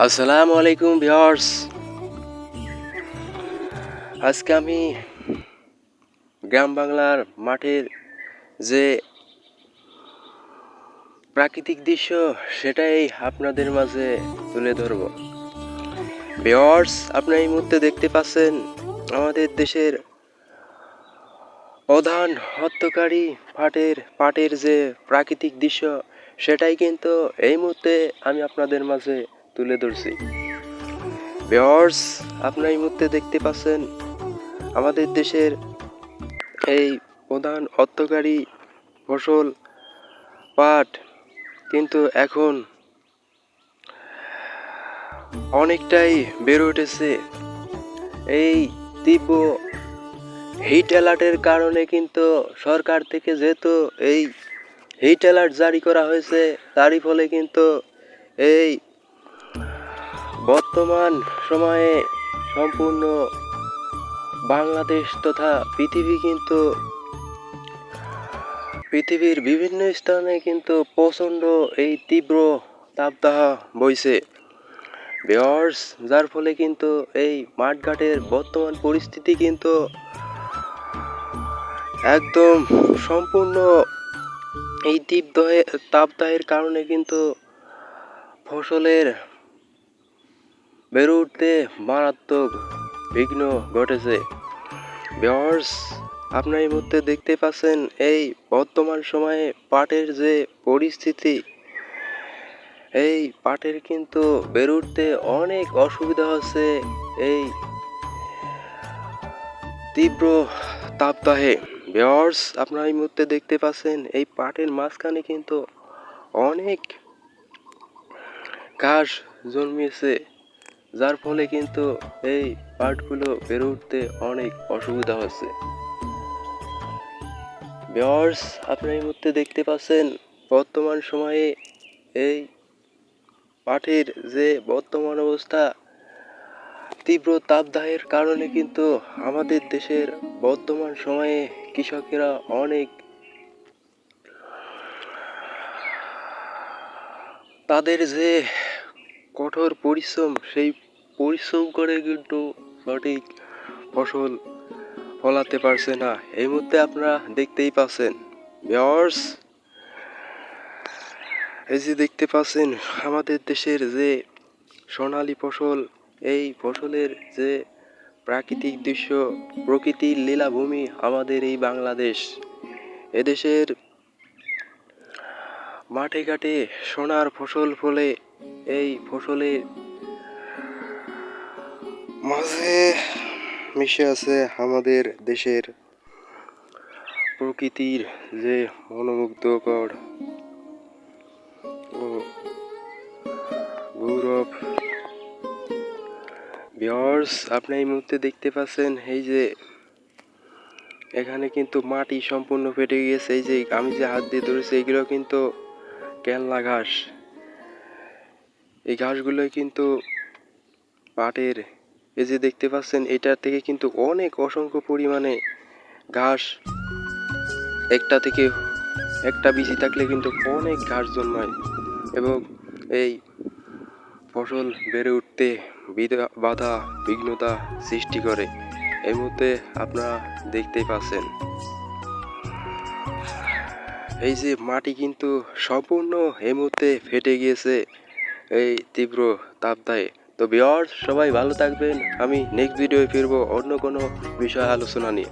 আসসালামু আলাইকুম ভিউয়ার্স। আজকে আমি গ্রাম বাংলার মাঠের যে প্রাকৃতিক দৃশ্য সেটাই আপনাদের মাঝে তুলে ধরব। ভিউয়ার্স, আপনারা এই মুহূর্তে দেখতে পাচ্ছেন আমাদের দেশের প্রধান হত্যকারী পাটের যে প্রাকৃতিক দৃশ্য সেটাই কিন্তু এই মুহূর্তে আমি আপনাদের মাঝে তুলে ধরছি। ভিউয়ার্স, আপনারা এই মুহূর্তে দেখতে পাচ্ছেন আমাদের দেশের এই প্রধান অর্থকারী ফসল পাট কিন্তু এখন অনেকটাই বেড়ে উঠেছে। এই তীব্র হিট অ্যালার্টের কারণে কিন্তু সরকার থেকে যেহেতু এই হিট অ্যালার্ট জারি করা হয়েছে, তারই ফলে কিন্তু এই বর্তমান সময়ে সম্পূর্ণ বাংলাদেশ তথা পৃথিবীর বিভিন্ন স্থানে কিন্তু প্রচণ্ড এই তীব্র তাপদাহ বইছে ভিউয়ার্স, যার ফলে কিন্তু এই মাঠঘাটের বর্তমান পরিস্থিতি কিন্তু একদম সম্পূর্ণ এই তাপদাহের কারণে কিন্তু ফসলের বেড়ে উঠতে মারাত্মক বিঘ্ন ঘটেছে। ভিউয়ার্স, আপনারা এই মুহূর্তে দেখতে পাচ্ছেন এই বর্তমান সময়ে পাটের যে পরিস্থিতি, এই পাটের কিন্তু বেড়ে উঠতে অনেক অসুবিধা হচ্ছে এই তীব্র তাপদাহে। ভিউয়ার্স, আপনারা এই মুহূর্তে দেখতে পাচ্ছেন এই পাটের মাঝখানে কিন্তু অনেক ঘাস জন্মিয়েছে, যার ফলে কিন্তু এই পাটগুলো বেড়ে উঠতে অনেক অসুবিধা হচ্ছে। ভিউয়ার্স, আপনারা এই মুহূর্তে দেখতে পাচ্ছেন বর্তমান সময়ে এই পাটের যে বর্তমান অবস্থা, তীব্র তাপদাহের কারণে কিন্তু আমাদের দেশের বর্তমান সময়ে কৃষকেরা অনেক তাদের যে কঠোর পরিশ্রম, সেই পরিশ্রম করে কিন্তু সঠিক ফসল ফলাতে পারছে না। এই মুহূর্তে আপনারা দেখতেই পাচ্ছেন ভিউয়ার্স, এই যে দেখতে পাচ্ছেন আমাদের দেশের যে সোনালী ফসল, এই ফসলের যে প্রাকৃতিক দৃশ্য, প্রকৃতির লীলাভূমি আমাদের এই বাংলাদেশ। এদেশের মাঠে ঘাটে সোনার ফসল ফলে এই ফসলের মাঝে মিশে আছে আমাদের দেশের প্রকৃতির যে মনোমুগ্ধকর ও গৌরব। ভিউয়ার্স, আপনি এই মুহূর্তে দেখতে পাচ্ছেন এই যে এখানে কিন্তু মাটি সম্পূর্ণ ফেটে গিয়েছে। এই যে আমি যে হাত দিয়ে ধরেছি এগুলো কিন্তু কেল্লা ঘাস। এই ঘাসগুলোই কিন্তু পাটের, এই যে দেখতে পাচ্ছেন এটার থেকে কিন্তু অনেক অসংখ্য পরিমাণে ঘাস, একটা বিচি থাকলে কিন্তু অনেক ঘাস জন্মায় এবং এই ফসল বেড়ে উঠতে বাধা বিঘ্নতা সৃষ্টি করে। এই মুহূর্তে আপনারা দেখতেই পাচ্ছেন এই যে মাটি কিন্তু সম্পূর্ণ এই মুহূর্তে ফেটে গিয়েছে এই তীব্র তাপদাহে। তো ভিউয়ার্স, সবাই ভালো থাকবেন। আমি নেক্সট ভিডিওয়ে ফিরবো অন্য কোনো বিষয় আলোচনা নিয়ে।